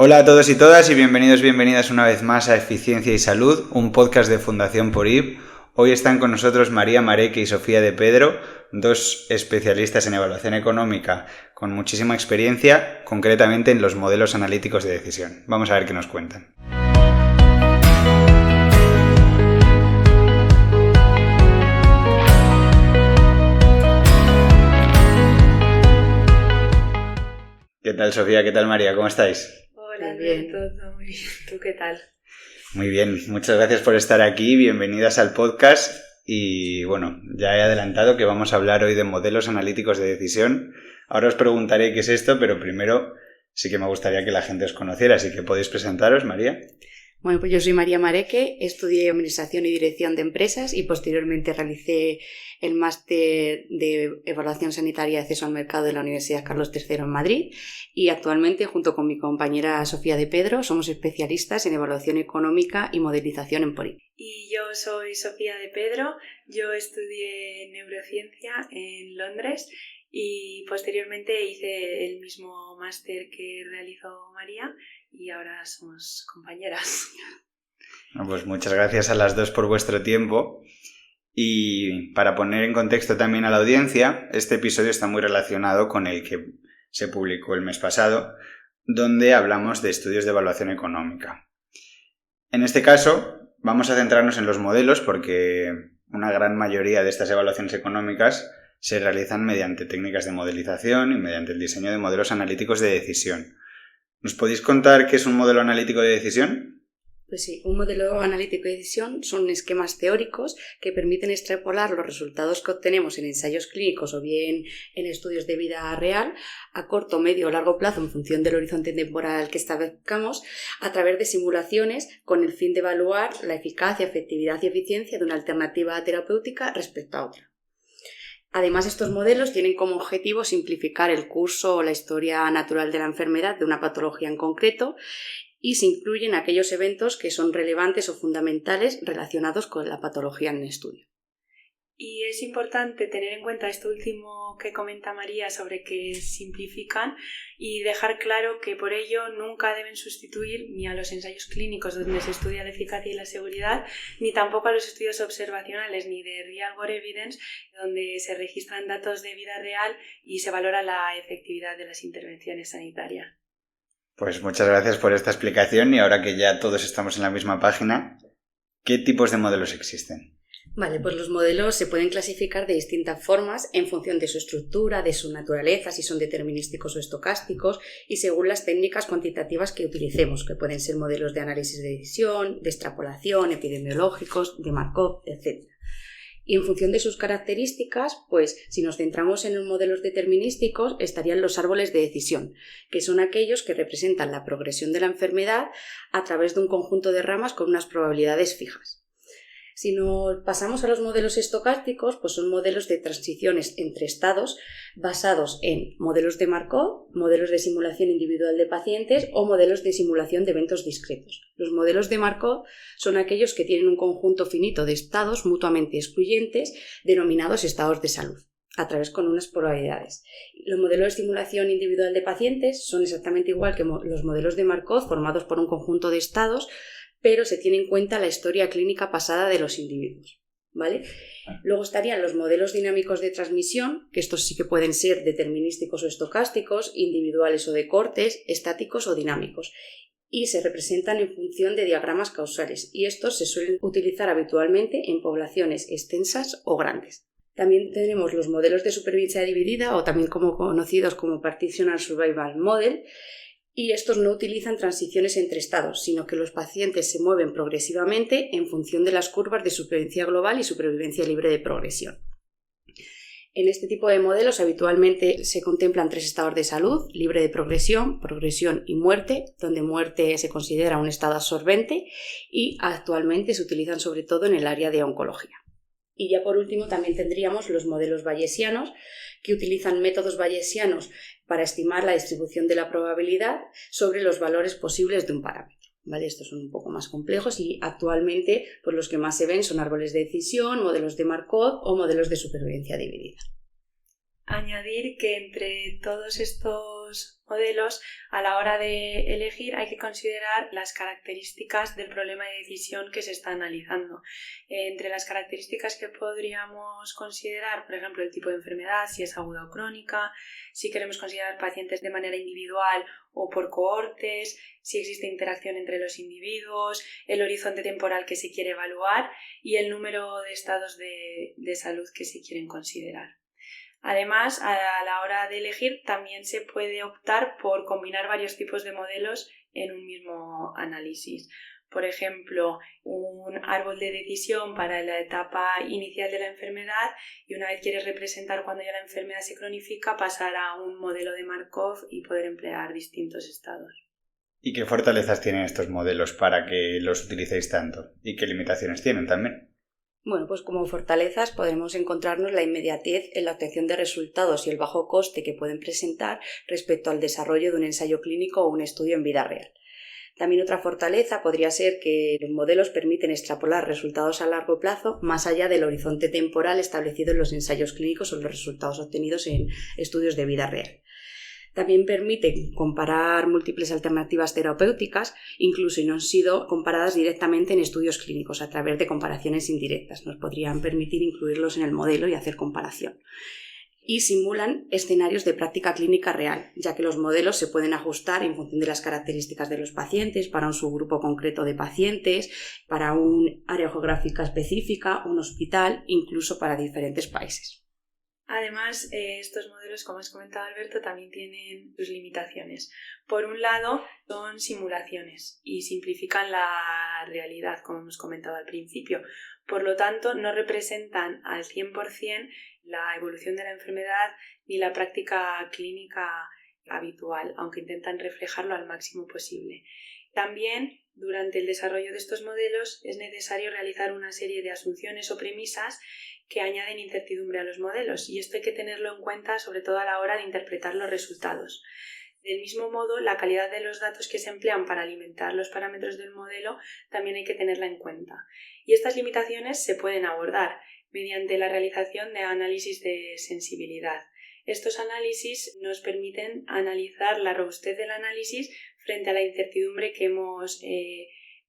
Hola a todos y todas y bienvenidas una vez más a Eficiencia y Salud, un podcast de Fundación PORIB. Hoy están con nosotros María Mareque y Sofía de Pedro, dos especialistas en evaluación económica con muchísima experiencia, concretamente en los modelos analíticos de decisión. Vamos a ver qué nos cuentan. ¿Qué tal, Sofía? ¿Qué tal, María? ¿Cómo estáis? Hola, bien. Todo muy bien. ¿Tú qué tal? Muy bien, muchas gracias por estar aquí, bienvenidas al podcast y bueno, ya he adelantado que vamos a hablar hoy de modelos analíticos de decisión. Ahora os preguntaré qué es esto, pero primero sí que me gustaría que la gente os conociera, así que podéis presentaros, María. Bueno, pues yo soy María Mareque, estudié Administración y Dirección de Empresas y posteriormente realicé el máster de Evaluación Sanitaria y Acceso al Mercado de la Universidad Carlos III en Madrid y actualmente, junto con mi compañera Sofía de Pedro, somos especialistas en Evaluación Económica y Modelización en PORIB. Y yo soy Sofía de Pedro, yo estudié Neurociencia en Londres y posteriormente hice el mismo máster que realizó María y ahora somos compañeras. Pues muchas gracias a las dos por vuestro tiempo y para poner en contexto también a la audiencia, este episodio está muy relacionado con el que se publicó el mes pasado, donde hablamos de estudios de evaluación económica. En este caso, vamos a centrarnos en los modelos porque una gran mayoría de estas evaluaciones económicas se realizan mediante técnicas de modelización y mediante el diseño de modelos analíticos de decisión. ¿Nos podéis contar qué es un modelo analítico de decisión? Pues sí, un modelo analítico de decisión son esquemas teóricos que permiten extrapolar los resultados que obtenemos en ensayos clínicos o bien en estudios de vida real a corto, medio o largo plazo en función del horizonte temporal que establezcamos a través de simulaciones con el fin de evaluar la eficacia, efectividad y eficiencia de una alternativa terapéutica respecto a otra. Además, estos modelos tienen como objetivo simplificar el curso o la historia natural de la enfermedad de una patología en concreto y se incluyen aquellos eventos que son relevantes o fundamentales relacionados con la patología en el estudio. Y es importante tener en cuenta esto último que comenta María sobre que simplifican y dejar claro que por ello nunca deben sustituir ni a los ensayos clínicos donde se estudia la eficacia y la seguridad, ni tampoco a los estudios observacionales ni de real world evidence donde se registran datos de vida real y se valora la efectividad de las intervenciones sanitarias. Pues muchas gracias por esta explicación y ahora que ya todos estamos en la misma página, ¿qué tipos de modelos existen? Vale, pues los modelos se pueden clasificar de distintas formas en función de su estructura, de su naturaleza, si son determinísticos o estocásticos y según las técnicas cuantitativas que utilicemos, que pueden ser modelos de análisis de decisión, de extrapolación, epidemiológicos, de Markov, etc. Y en función de sus características, pues si nos centramos en los modelos determinísticos, estarían los árboles de decisión, que son aquellos que representan la progresión de la enfermedad a través de un conjunto de ramas con unas probabilidades fijas. Si nos pasamos a los modelos estocásticos, pues son modelos de transiciones entre estados basados en modelos de Markov, modelos de simulación individual de pacientes o modelos de simulación de eventos discretos. Los modelos de Markov son aquellos que tienen un conjunto finito de estados mutuamente excluyentes denominados estados de salud, a través con unas probabilidades. Los modelos de simulación individual de pacientes son exactamente igual que los modelos de Markov formados por un conjunto de estados, pero se tiene en cuenta la historia clínica pasada de los individuos, ¿vale? Luego estarían los modelos dinámicos de transmisión, que estos sí que pueden ser determinísticos o estocásticos, individuales o de cortes, estáticos o dinámicos, y se representan en función de diagramas causales, y estos se suelen utilizar habitualmente en poblaciones extensas o grandes. También tenemos los modelos de supervivencia dividida, o también conocidos como Partitional Survival Model, y estos no utilizan transiciones entre estados, sino que los pacientes se mueven progresivamente en función de las curvas de supervivencia global y supervivencia libre de progresión. En este tipo de modelos habitualmente se contemplan 3 estados de salud: libre de progresión, progresión y muerte, donde muerte se considera un estado absorbente y actualmente se utilizan sobre todo en el área de oncología. Y ya por último también tendríamos los modelos bayesianos, que utilizan métodos bayesianos para estimar la distribución de la probabilidad sobre los valores posibles de un parámetro, ¿vale? Estos son un poco más complejos y actualmente pues los que más se ven son árboles de decisión, modelos de Markov o modelos de supervivencia dividida. Añadir que entre todos estos estos modelos, a la hora de elegir hay que considerar las características del problema de decisión que se está analizando. Entre las características que podríamos considerar, por ejemplo, el tipo de enfermedad, si es aguda o crónica, si queremos considerar pacientes de manera individual o por cohortes, si existe interacción entre los individuos, el horizonte temporal que se quiere evaluar y el número de estados de salud que se quieren considerar. Además, a la hora de elegir también se puede optar por combinar varios tipos de modelos en un mismo análisis. Por ejemplo, un árbol de decisión para la etapa inicial de la enfermedad y una vez quieres representar cuando ya la enfermedad se cronifica, pasar a un modelo de Markov y poder emplear distintos estados. ¿Y qué fortalezas tienen estos modelos para que los utilicéis tanto? ¿Y qué limitaciones tienen también? Bueno, pues como fortalezas podemos encontrarnos la inmediatez en la obtención de resultados y el bajo coste que pueden presentar respecto al desarrollo de un ensayo clínico o un estudio en vida real. También otra fortaleza podría ser que los modelos permiten extrapolar resultados a largo plazo más allá del horizonte temporal establecido en los ensayos clínicos o los resultados obtenidos en estudios de vida real. También permite comparar múltiples alternativas terapéuticas, incluso si no han sido comparadas directamente en estudios clínicos, a través de comparaciones indirectas. Nos podrían permitir incluirlos en el modelo y hacer comparación. Y simulan escenarios de práctica clínica real, ya que los modelos se pueden ajustar en función de las características de los pacientes, para un subgrupo concreto de pacientes, para un área geográfica específica, un hospital, incluso para diferentes países. Además, estos modelos, como has comentado Alberto, también tienen sus limitaciones. Por un lado, son simulaciones y simplifican la realidad, como hemos comentado al principio. Por lo tanto, no representan al 100% la evolución de la enfermedad ni la práctica clínica habitual, aunque intentan reflejarlo al máximo posible. También, durante el desarrollo de estos modelos, es necesario realizar una serie de asunciones o premisas que añaden incertidumbre a los modelos, y esto hay que tenerlo en cuenta sobre todo a la hora de interpretar los resultados. Del mismo modo, la calidad de los datos que se emplean para alimentar los parámetros del modelo también hay que tenerla en cuenta. Y estas limitaciones se pueden abordar mediante la realización de análisis de sensibilidad. Estos análisis nos permiten analizar la robustez del análisis frente a la incertidumbre que hemos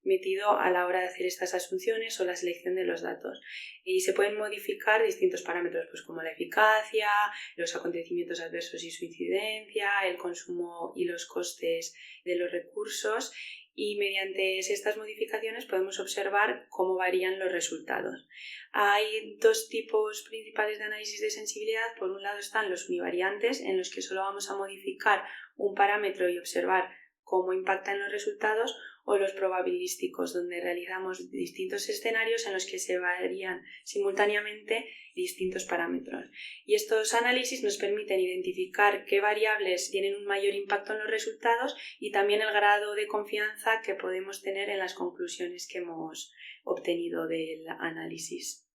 metido a la hora de hacer estas asunciones o la selección de los datos. Y se pueden modificar distintos parámetros, pues como la eficacia, los acontecimientos adversos y su incidencia, el consumo y los costes de los recursos, y mediante estas modificaciones podemos observar cómo varían los resultados. Hay dos tipos principales de análisis de sensibilidad. Por un lado están los univariantes, en los que solo vamos a modificar un parámetro y observar cómo impactan los resultados, o los probabilísticos, donde realizamos distintos escenarios en los que se varían simultáneamente distintos parámetros. Y estos análisis nos permiten identificar qué variables tienen un mayor impacto en los resultados y también el grado de confianza que podemos tener en las conclusiones que hemos obtenido del análisis.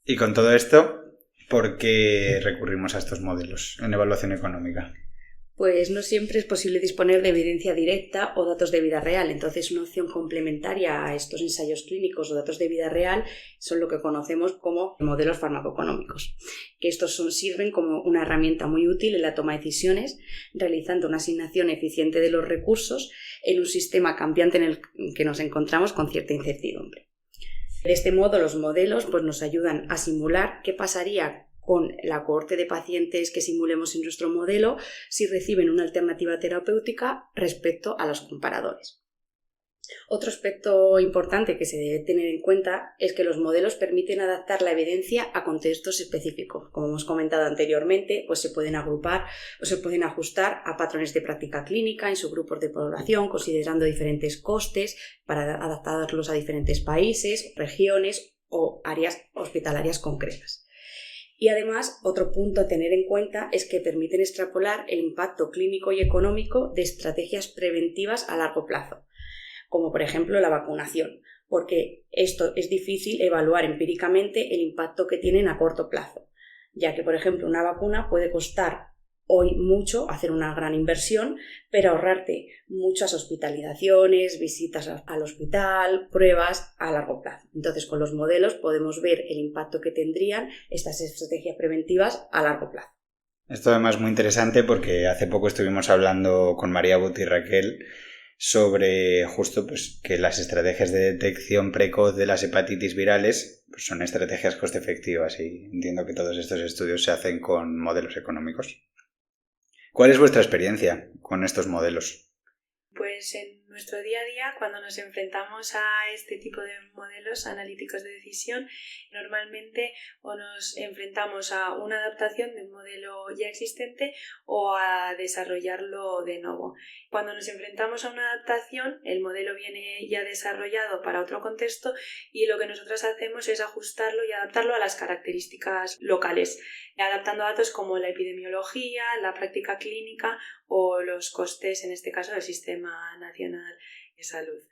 Y con todo esto, ¿por qué recurrimos a estos modelos en evaluación económica? Pues no siempre es posible disponer de evidencia directa o datos de vida real. Entonces, una opción complementaria a estos ensayos clínicos o datos de vida real son lo que conocemos como modelos farmacoeconómicos, que estos sirven como una herramienta muy útil en la toma de decisiones, realizando una asignación eficiente de los recursos en un sistema cambiante en el que nos encontramos con cierta incertidumbre. De este modo, los modelos nos ayudan a simular qué pasaría con la cohorte de pacientes que simulemos en nuestro modelo si reciben una alternativa terapéutica respecto a los comparadores. Otro aspecto importante que se debe tener en cuenta es que los modelos permiten adaptar la evidencia a contextos específicos. Como hemos comentado anteriormente, pues se pueden agrupar o se pueden ajustar a patrones de práctica clínica en subgrupos de población, considerando diferentes costes para adaptarlos a diferentes países, regiones o áreas hospitalarias concretas. Y además, otro punto a tener en cuenta es que permiten extrapolar el impacto clínico y económico de estrategias preventivas a largo plazo, como por ejemplo la vacunación, porque esto es difícil evaluar empíricamente el impacto que tienen a corto plazo, ya que por ejemplo una vacuna puede costar hoy mucho, hacer una gran inversión, pero ahorrarte muchas hospitalizaciones, visitas al hospital, pruebas a largo plazo. Entonces, con los modelos podemos ver el impacto que tendrían estas estrategias preventivas a largo plazo. Esto además es muy interesante porque hace poco estuvimos hablando con María Buti y Raquel sobre justo pues, que las estrategias de detección precoz de las hepatitis virales pues, son estrategias coste efectivas y entiendo que todos estos estudios se hacen con modelos económicos. ¿Cuál es vuestra experiencia con estos modelos? Pues en nuestro día a día, cuando nos enfrentamos a este tipo de modelos analíticos de decisión, normalmente o nos enfrentamos a una adaptación de un modelo ya existente o a desarrollarlo de nuevo. Cuando nos enfrentamos a una adaptación, el modelo viene ya desarrollado para otro contexto y lo que nosotros hacemos es ajustarlo y adaptarlo a las características locales, adaptando datos como la epidemiología, la práctica clínica o los costes, en este caso, del Sistema Nacional de Salud.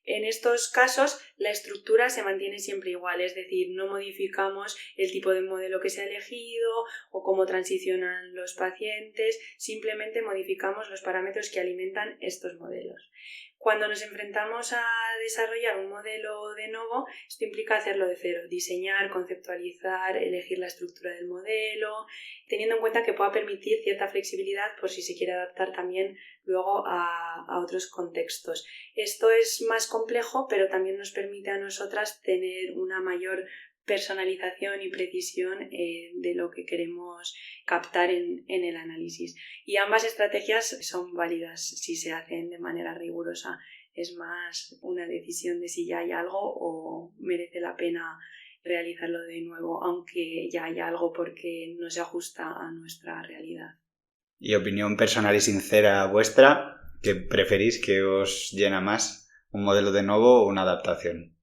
En estos casos, la estructura se mantiene siempre igual, es decir, no modificamos el tipo de modelo que se ha elegido o cómo transicionan los pacientes, simplemente modificamos los parámetros que alimentan estos modelos. Cuando nos enfrentamos a desarrollar un modelo de nuevo, esto implica hacerlo de cero, diseñar, conceptualizar, elegir la estructura del modelo, teniendo en cuenta que pueda permitir cierta flexibilidad por si se quiere adaptar también luego a otros contextos. Esto es más complejo, pero también nos permite a nosotras tener una mayor personalización y precisión de lo que queremos captar en el análisis. Y ambas estrategias son válidas si se hacen de manera rigurosa. Es más una decisión de si ya hay algo o merece la pena realizarlo de nuevo, aunque ya haya algo porque no se ajusta a nuestra realidad. Y opinión personal y sincera vuestra, ¿qué preferís? ¿Qué os llena más? ¿Un modelo de nuevo o una adaptación?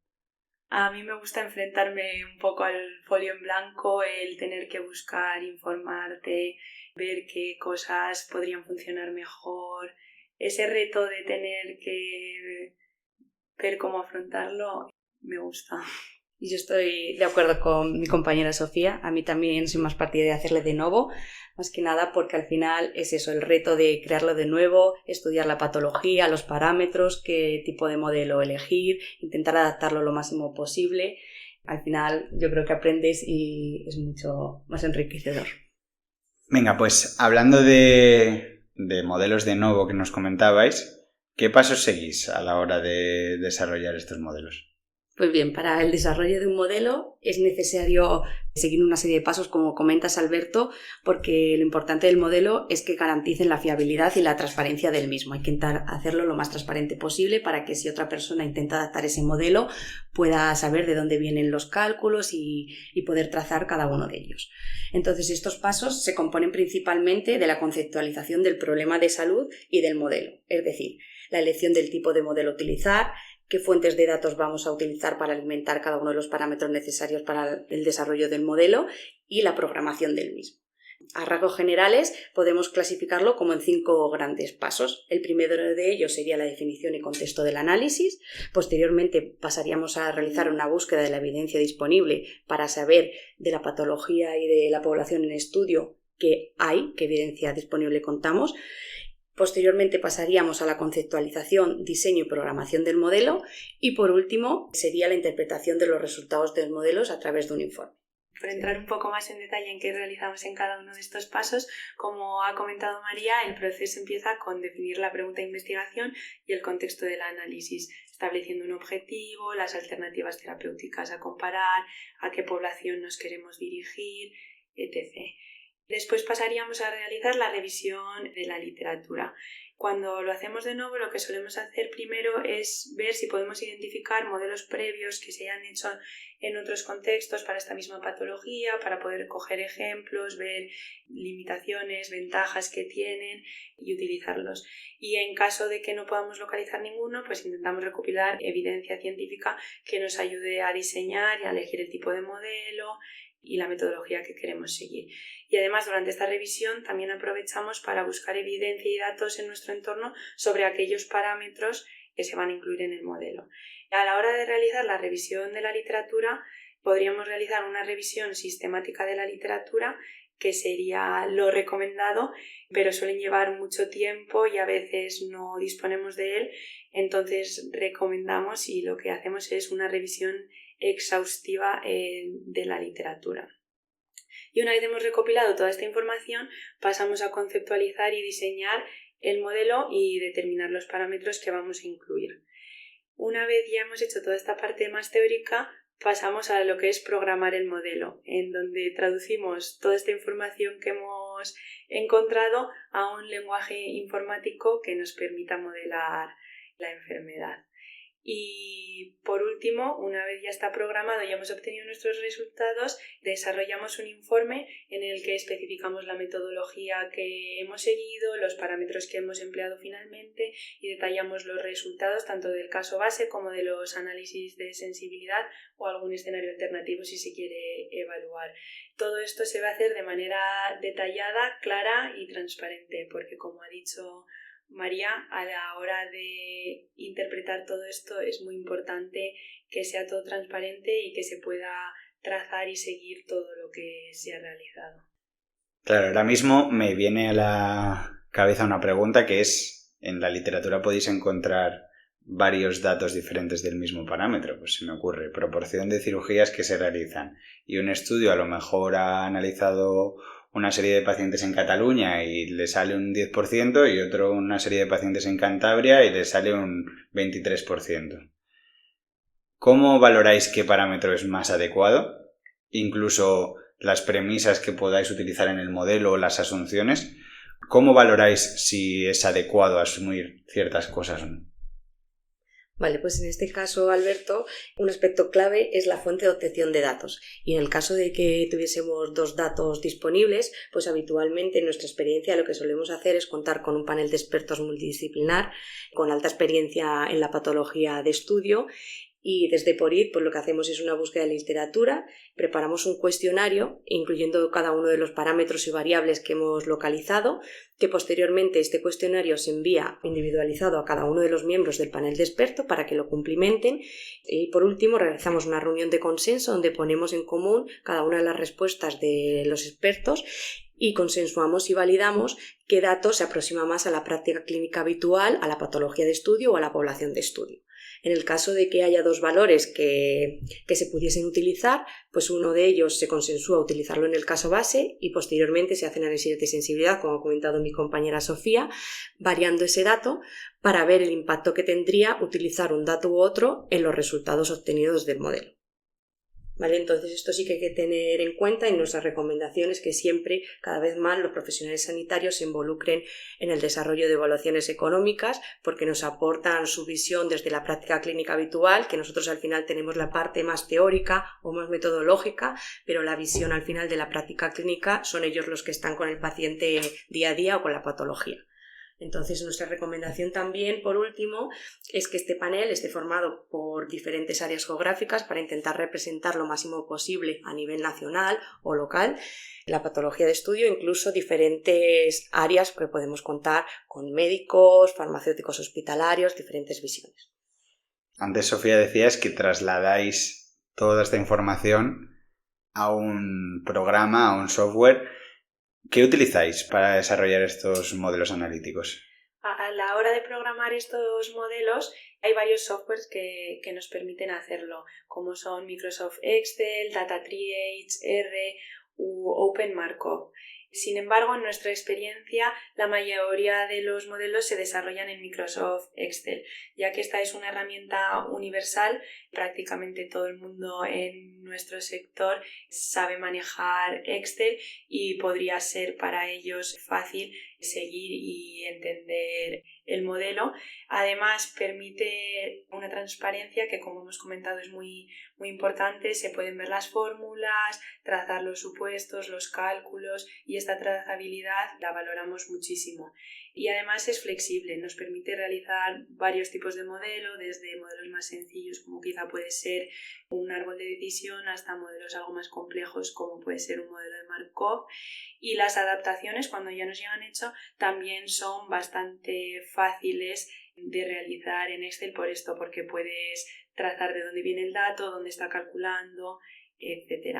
A mí me gusta enfrentarme un poco al folio en blanco, el tener que buscar, informarte, ver qué cosas podrían funcionar mejor. Ese reto de tener que ver cómo afrontarlo me gusta. Y yo estoy de acuerdo con mi compañera Sofía. A mí también soy más partidaria de hacerle de nuevo, más que nada porque al final es eso, el reto de crearlo de nuevo, estudiar la patología, los parámetros, qué tipo de modelo elegir, intentar adaptarlo lo máximo posible. Al final yo creo que aprendes y es mucho más enriquecedor. Venga, pues hablando de modelos de nuevo que nos comentabais, ¿qué pasos seguís a la hora de desarrollar estos modelos? Pues bien, para el desarrollo de un modelo es necesario seguir una serie de pasos, como comentas, Alberto, porque lo importante del modelo es que garanticen la fiabilidad y la transparencia del mismo. Hay que intentar hacerlo lo más transparente posible para que si otra persona intenta adaptar ese modelo pueda saber de dónde vienen los cálculos y poder trazar cada uno de ellos. Entonces, estos pasos se componen principalmente de la conceptualización del problema de salud y del modelo, es decir, la elección del tipo de modelo a utilizar, qué fuentes de datos vamos a utilizar para alimentar cada uno de los parámetros necesarios para el desarrollo del modelo y la programación del mismo. A rasgos generales podemos clasificarlo como en 5 grandes pasos. El primero de ellos sería la definición y contexto del análisis. Posteriormente pasaríamos a realizar una búsqueda de la evidencia disponible para saber de la patología y de la población en estudio qué hay, qué evidencia disponible contamos. Posteriormente pasaríamos a la conceptualización, diseño y programación del modelo y por último sería la interpretación de los resultados de los modelos a través de un informe. Por entrar un poco más en detalle en qué realizamos en cada uno de estos pasos, como ha comentado María, el proceso empieza con definir la pregunta de investigación y el contexto del análisis, estableciendo un objetivo, las alternativas terapéuticas a comparar, a qué población nos queremos dirigir, etc. Después pasaríamos a realizar la revisión de la literatura. Cuando lo hacemos de nuevo, lo que solemos hacer primero es ver si podemos identificar modelos previos que se hayan hecho en otros contextos para esta misma patología, para poder coger ejemplos, ver limitaciones, ventajas que tienen y utilizarlos. Y en caso de que no podamos localizar ninguno, pues intentamos recopilar evidencia científica que nos ayude a diseñar y a elegir el tipo de modelo y la metodología que queremos seguir. Y además, durante esta revisión también aprovechamos para buscar evidencia y datos en nuestro entorno sobre aquellos parámetros que se van a incluir en el modelo. A la hora de realizar la revisión de la literatura, podríamos realizar una revisión sistemática de la literatura, que sería lo recomendado, pero suelen llevar mucho tiempo y a veces no disponemos de él. Entonces recomendamos y lo que hacemos es una revisión exhaustiva de la literatura. Y una vez hemos recopilado toda esta información, pasamos a conceptualizar y diseñar el modelo y determinar los parámetros que vamos a incluir. Una vez ya hemos hecho toda esta parte más teórica, pasamos a lo que es programar el modelo, en donde traducimos toda esta información que hemos encontrado a un lenguaje informático que nos permita modelar la enfermedad. Y por último, una vez ya está programado y hemos obtenido nuestros resultados, desarrollamos un informe en el que especificamos la metodología que hemos seguido, los parámetros que hemos empleado finalmente y detallamos los resultados tanto del caso base como de los análisis de sensibilidad o algún escenario alternativo si se quiere evaluar. Todo esto se va a hacer de manera detallada, clara y transparente, porque como ha dicho María, a la hora de interpretar todo esto es muy importante que sea todo transparente y que se pueda trazar y seguir todo lo que se ha realizado. Claro, ahora mismo me viene a la cabeza una pregunta que es, en la literatura podéis encontrar varios datos diferentes del mismo parámetro, pues se me ocurre, proporción de cirugías que se realizan, y un estudio a lo mejor ha analizado una serie de pacientes en Cataluña y le sale un 10% y otro una serie de pacientes en Cantabria y le sale un 23%. ¿Cómo valoráis qué parámetro es más adecuado? Incluso las premisas que podáis utilizar en el modelo o las asunciones. ¿Cómo valoráis si es adecuado asumir ciertas cosas o no? Vale, pues en este caso, Alberto, un aspecto clave es la fuente de obtención de datos. Y en el caso de que tuviésemos dos datos disponibles, pues habitualmente en nuestra experiencia lo que solemos hacer es contar con un panel de expertos multidisciplinar con alta experiencia en la patología de estudio. Y desde PORIT pues lo que hacemos es una búsqueda de literatura, preparamos un cuestionario incluyendo cada uno de los parámetros y variables que hemos localizado, que posteriormente este cuestionario se envía individualizado a cada uno de los miembros del panel de expertos para que lo cumplimenten y por último realizamos una reunión de consenso donde ponemos en común cada una de las respuestas de los expertos y consensuamos y validamos qué datos se aproxima más a la práctica clínica habitual, a la patología de estudio o a la población de estudio. En el caso de que haya dos valores que se pudiesen utilizar, pues uno de ellos se consensúa utilizarlo en el caso base y posteriormente se hacen análisis de sensibilidad, como ha comentado mi compañera Sofía, variando ese dato para ver el impacto que tendría utilizar un dato u otro en los resultados obtenidos del modelo. ¿Vale? Entonces esto sí que hay que tener en cuenta y nuestras recomendaciones que siempre, cada vez más, los profesionales sanitarios se involucren en el desarrollo de evaluaciones económicas porque nos aportan su visión desde la práctica clínica habitual, que nosotros al final tenemos la parte más teórica o más metodológica, pero la visión al final de la práctica clínica son ellos los que están con el paciente día a día o con la patología. Entonces, nuestra recomendación también, por último, es que este panel esté formado por diferentes áreas geográficas para intentar representar lo máximo posible a nivel nacional o local la patología de estudio, incluso diferentes áreas que podemos contar con médicos, farmacéuticos hospitalarios, diferentes visiones. Antes, Sofía, decías que trasladáis toda esta información a un programa, a un software. ¿Qué utilizáis para desarrollar estos modelos analíticos? A la hora de programar estos modelos hay varios softwares que nos permiten hacerlo, como son Microsoft Excel, Data Triage, R u OpenMarkov. Sin embargo, en nuestra experiencia, la mayoría de los modelos se desarrollan en Microsoft Excel, ya que esta es una herramienta universal. Prácticamente todo el mundo en nuestro sector sabe manejar Excel y podría ser para ellos fácil seguir y entender el modelo. Además, permite una transparencia que, como hemos comentado, es muy importante. Se pueden ver las fórmulas, trazar los supuestos, los cálculos, y esta trazabilidad la valoramos muchísimo. Y además es flexible, nos permite realizar varios tipos de modelo, desde modelos más sencillos como quizá puede ser un árbol de decisión hasta modelos algo más complejos como puede ser un modelo de Markov, y las adaptaciones cuando ya nos llegan hechos también son bastante fáciles de realizar en Excel por esto, porque puedes trazar de dónde viene el dato, dónde está calculando, etc.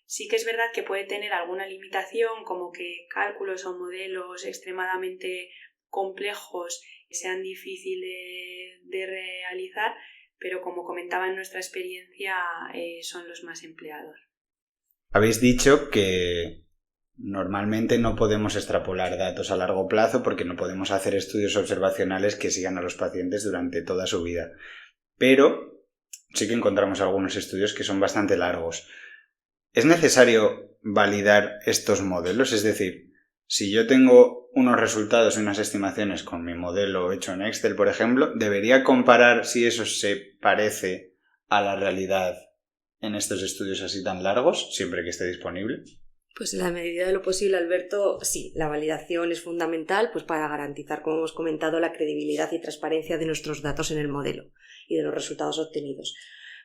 Sí que es verdad que puede tener alguna limitación, como que cálculos o modelos extremadamente complejos sean difíciles de realizar, pero como comentaba en nuestra experiencia son los más empleados. Habéis dicho que normalmente no podemos extrapolar datos a largo plazo porque no podemos hacer estudios observacionales que sigan a los pacientes durante toda su vida. Pero sí que encontramos algunos estudios que son bastante largos. ¿Es necesario validar estos modelos? Es decir, si yo tengo unos resultados y unas estimaciones con mi modelo hecho en Excel, por ejemplo, ¿debería comparar si eso se parece a la realidad en estos estudios así tan largos, siempre que esté disponible? Pues en la medida de lo posible, Alberto, sí, la validación es fundamental pues para garantizar, como hemos comentado, la credibilidad y transparencia de nuestros datos en el modelo y de los resultados obtenidos.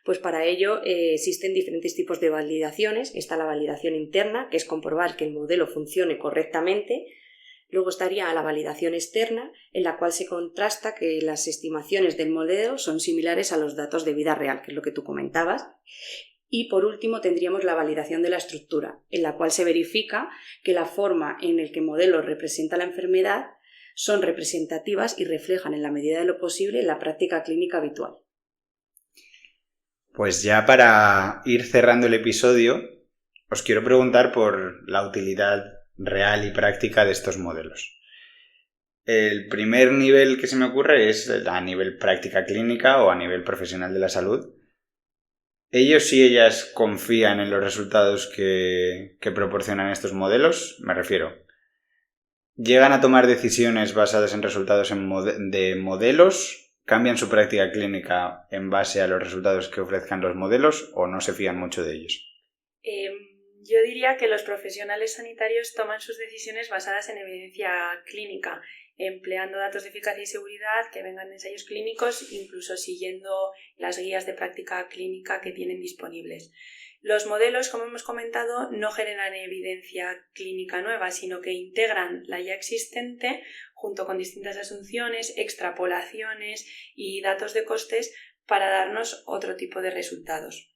Pues para ello existen diferentes tipos de validaciones. Está la validación interna, que es comprobar que el modelo funcione correctamente. Luego estaría la validación externa, en la cual se contrasta que las estimaciones del modelo son similares a los datos de vida real, que es lo que tú comentabas. Y por último tendríamos la validación de la estructura, en la cual se verifica que la forma en la que el modelo representa la enfermedad son representativas y reflejan en la medida de lo posible la práctica clínica habitual. Pues ya para ir cerrando el episodio, os quiero preguntar por la utilidad real y práctica de estos modelos. El primer nivel que se me ocurre es a nivel práctica clínica o a nivel profesional de la salud. ¿Ellos y ellas confían en los resultados que proporcionan estos modelos? Me refiero, ¿llegan a tomar decisiones basadas en resultados de modelos? ¿Cambian su práctica clínica en base a los resultados que ofrezcan los modelos o no se fían mucho de ellos? Yo diría que los profesionales sanitarios toman sus decisiones basadas en evidencia clínica, empleando datos de eficacia y seguridad que vengan de ensayos clínicos, incluso siguiendo las guías de práctica clínica que tienen disponibles. Los modelos, como hemos comentado, no generan evidencia clínica nueva, sino que integran la ya existente junto con distintas asunciones, extrapolaciones y datos de costes para darnos otro tipo de resultados.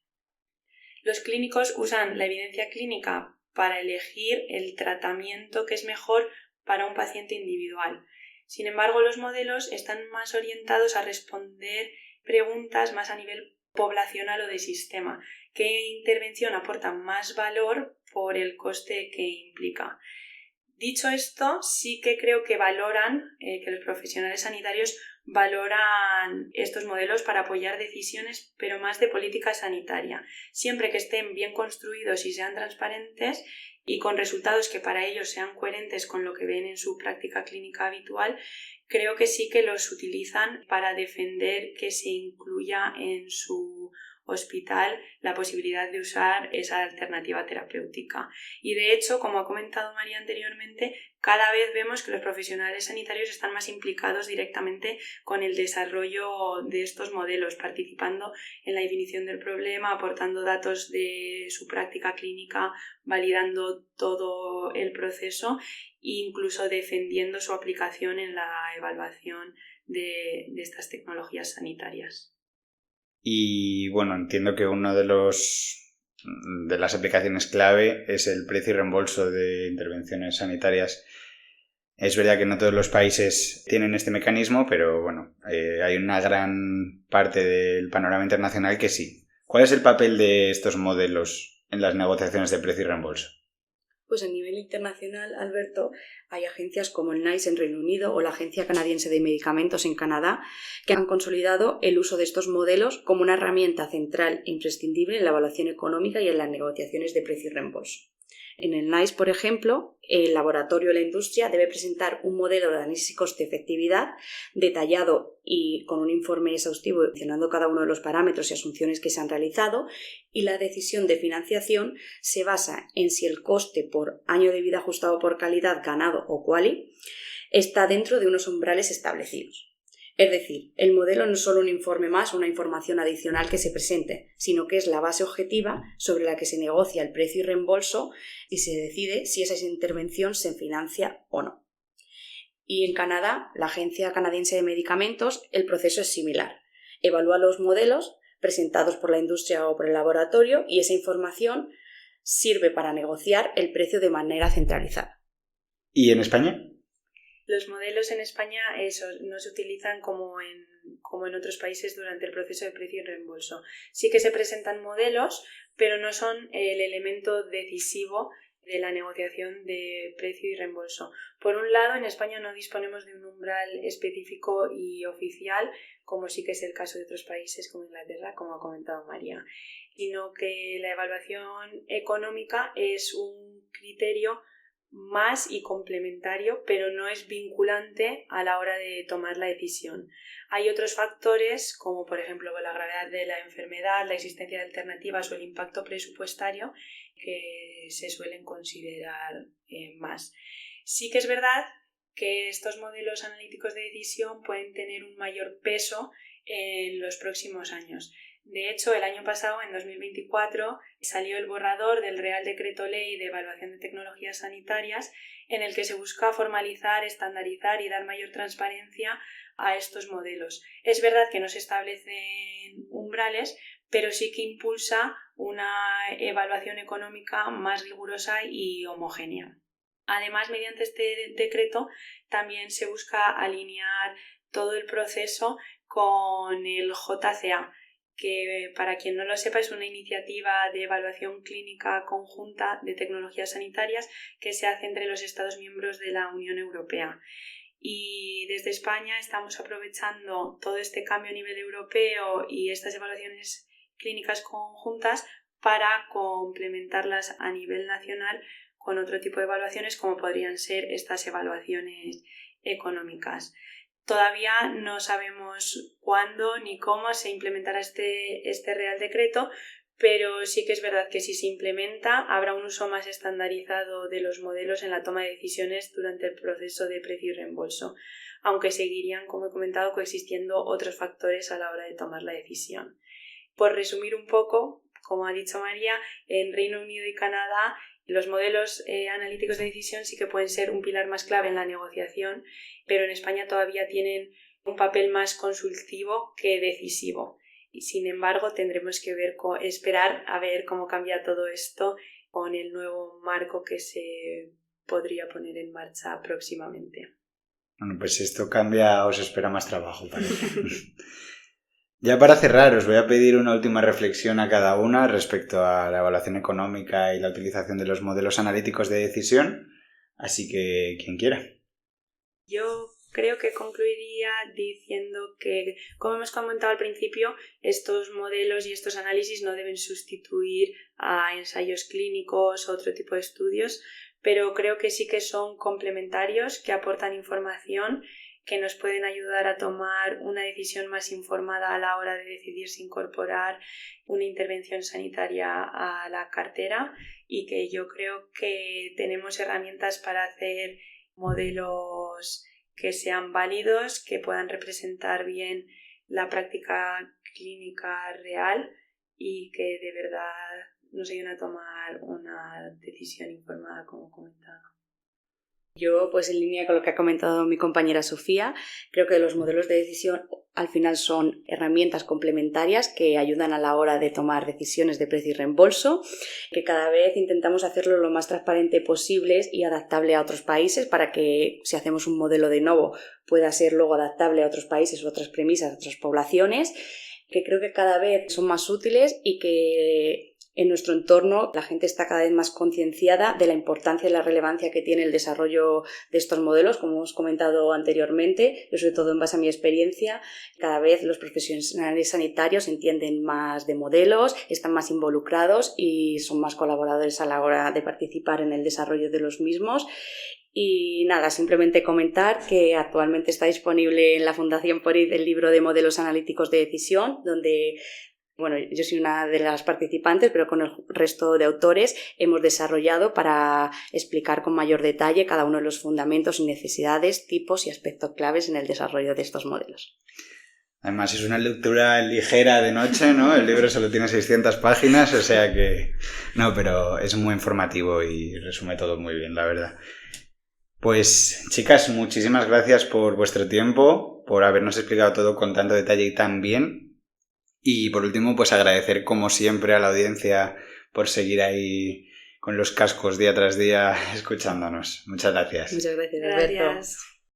Los clínicos usan la evidencia clínica para elegir el tratamiento que es mejor para un paciente individual. Sin embargo, los modelos están más orientados a responder preguntas más a nivel poblacional o de sistema. ¿Qué intervención aporta más valor por el coste que implica? Dicho esto, sí que creo que que los profesionales sanitarios valoran estos modelos para apoyar decisiones, pero más de política sanitaria, siempre que estén bien construidos y sean transparentes y con resultados que para ellos sean coherentes con lo que ven en su práctica clínica habitual. Creo que sí que los utilizan para defender que se incluya en su hospital la posibilidad de usar esa alternativa terapéutica. Y de hecho, como ha comentado María anteriormente, cada vez vemos que los profesionales sanitarios están más implicados directamente con el desarrollo de estos modelos, participando en la definición del problema, aportando datos de su práctica clínica, validando todo el proceso e incluso defendiendo su aplicación en la evaluación de estas tecnologías sanitarias. Y bueno, entiendo que uno de las aplicaciones clave es el precio y reembolso de intervenciones sanitarias. Es verdad que no todos los países tienen este mecanismo, pero bueno, hay una gran parte del panorama internacional que sí. ¿Cuál es el papel de estos modelos en las negociaciones de precio y reembolso? Pues a nivel internacional, Alberto, hay agencias como el NICE en Reino Unido o la Agencia Canadiense de Medicamentos en Canadá que han consolidado el uso de estos modelos como una herramienta central e imprescindible en la evaluación económica y en las negociaciones de precio y reembolso. En el NICE, por ejemplo, el laboratorio o la industria debe presentar un modelo de análisis coste-efectividad detallado y con un informe exhaustivo mencionando cada uno de los parámetros y asunciones que se han realizado, y la decisión de financiación se basa en si el coste por año de vida ajustado por calidad ganado o QALY está dentro de unos umbrales establecidos. Es decir, el modelo no es solo un informe más o una información adicional que se presente, sino que es la base objetiva sobre la que se negocia el precio y reembolso y se decide si esa intervención se financia o no. Y en Canadá, la Agencia Canadiense de Medicamentos, el proceso es similar. Evalúa los modelos presentados por la industria o por el laboratorio y esa información sirve para negociar el precio de manera centralizada. ¿Y en España? Los modelos en España no se utilizan como como en otros países durante el proceso de precio y reembolso. Sí que se presentan modelos, pero no son el elemento decisivo de la negociación de precio y reembolso. Por un lado, en España no disponemos de un umbral específico y oficial, como sí que es el caso de otros países como Inglaterra, como ha comentado María, sino que la evaluación económica es un criterio más y complementario, pero no es vinculante a la hora de tomar la decisión. Hay otros factores, como por ejemplo la gravedad de la enfermedad, la existencia de alternativas o el impacto presupuestario, que se suelen considerar más. Sí que es verdad que estos modelos analíticos de decisión pueden tener un mayor peso en los próximos años. De hecho, el año pasado, en 2024, salió el borrador del Real Decreto Ley de Evaluación de Tecnologías Sanitarias, en el que se busca formalizar, estandarizar y dar mayor transparencia a estos modelos. Es verdad que no se establecen umbrales, pero sí que impulsa una evaluación económica más rigurosa y homogénea. Además, mediante este decreto también se busca alinear todo el proceso con el JCA, que para quien no lo sepa es una iniciativa de evaluación clínica conjunta de tecnologías sanitarias que se hace entre los Estados miembros de la Unión Europea. Y desde España estamos aprovechando todo este cambio a nivel europeo y estas evaluaciones clínicas conjuntas para complementarlas a nivel nacional con otro tipo de evaluaciones, como podrían ser estas evaluaciones económicas. Todavía no sabemos cuándo ni cómo se implementará este Real Decreto, pero sí que es verdad que si se implementa habrá un uso más estandarizado de los modelos en la toma de decisiones durante el proceso de precio y reembolso, aunque seguirían, como he comentado, coexistiendo otros factores a la hora de tomar la decisión. Por resumir un poco, como ha dicho María, en Reino Unido y Canadá los modelos analíticos de decisión sí que pueden ser un pilar más clave en la negociación, pero en España todavía tienen un papel más consultivo que decisivo. Y sin embargo, tendremos que esperar a ver cómo cambia todo esto con el nuevo marco que se podría poner en marcha próximamente. Bueno, pues si esto cambia, os espera más trabajo, parece. Ya para cerrar, os voy a pedir una última reflexión a cada una respecto a la evaluación económica y la utilización de los modelos analíticos de decisión, así que quien quiera. Yo creo que concluiría diciendo que, como hemos comentado al principio, estos modelos y estos análisis no deben sustituir a ensayos clínicos o otro tipo de estudios, pero creo que sí que son complementarios, que aportan información, que nos pueden ayudar a tomar una decisión más informada a la hora de decidir si incorporar una intervención sanitaria a la cartera, y que yo creo que tenemos herramientas para hacer modelos que sean válidos, que puedan representar bien la práctica clínica real y que de verdad nos ayuden a tomar una decisión informada, como comentaba. Yo, pues en línea con lo que ha comentado mi compañera Sofía, creo que los modelos de decisión al final son herramientas complementarias que ayudan a la hora de tomar decisiones de precio y reembolso, que cada vez intentamos hacerlo lo más transparente posible y adaptable a otros países para que, si hacemos un modelo de nuevo, pueda ser luego adaptable a otros países o otras premisas, a otras poblaciones, que creo que cada vez son más útiles y que en nuestro entorno la gente está cada vez más concienciada de la importancia y la relevancia que tiene el desarrollo de estos modelos, como hemos comentado anteriormente. Yo, sobre todo en base a mi experiencia, cada vez los profesionales sanitarios entienden más de modelos, están más involucrados y son más colaboradores a la hora de participar en el desarrollo de los mismos. Y nada, simplemente comentar que actualmente está disponible en la Fundación PORID el libro de modelos analíticos de decisión, donde yo soy una de las participantes, pero con el resto de autores hemos desarrollado para explicar con mayor detalle cada uno de los fundamentos y necesidades, tipos y aspectos claves en el desarrollo de estos modelos. Además es una lectura ligera de noche, ¿no? El libro solo tiene 600 páginas, o sea que... No, pero es muy informativo y resume todo muy bien, la verdad. Pues, chicas, muchísimas gracias por vuestro tiempo, por habernos explicado todo con tanto detalle y tan bien. Y por último, pues agradecer como siempre a la audiencia por seguir ahí con los cascos día tras día escuchándonos. Muchas gracias. Muchas gracias, Alberto. Gracias.